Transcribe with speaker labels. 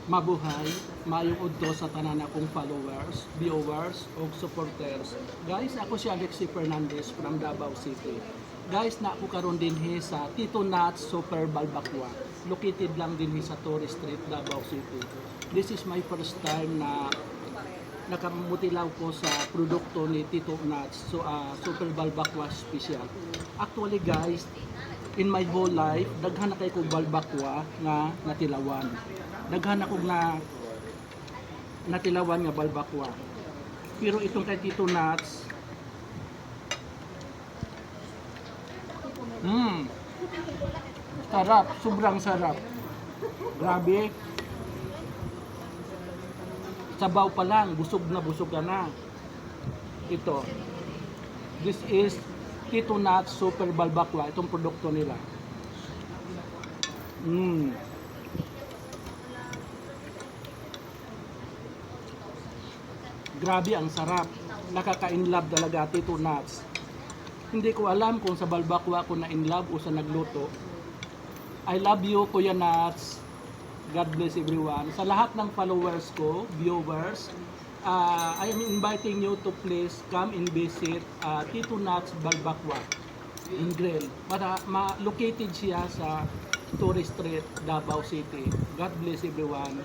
Speaker 1: Mabuhay, maayong udto sa tanan akong followers, viewers, o supporters. Guys, ako si Alexi Fernandez from Davao City. Guys, na ako karon dinhi sa Tito Nats Super Balbacua. Located lang dinhi sa Torres Street, Davao City. This is my first time na nakamutilaw ko sa produkto ni Tito Nats, Super Balbacua Special. Actually guys, in my whole life, daghan na kay ko balbacua nga natilawan. Daghan ako na natilawan nga balbacua. Pero itong kay Tito Nats, sarap, sobrang sarap. Grabe. Sabaw pa lang, busog ka na. Ito. This is Tito Nats Super Balbacua, itong produkto nila. Grabe, ang sarap. Nakaka-inlove talaga Tito Nats. Hindi ko alam kung sa balbacua ako na-inlove o sa nagluto. I love you, Kuya Nats. God bless everyone. Sa lahat ng followers ko, viewers, I am inviting you to please come and visit Tito Nats Balbacua in Grill. Located siya sa Torres Street, Davao City. God bless everyone.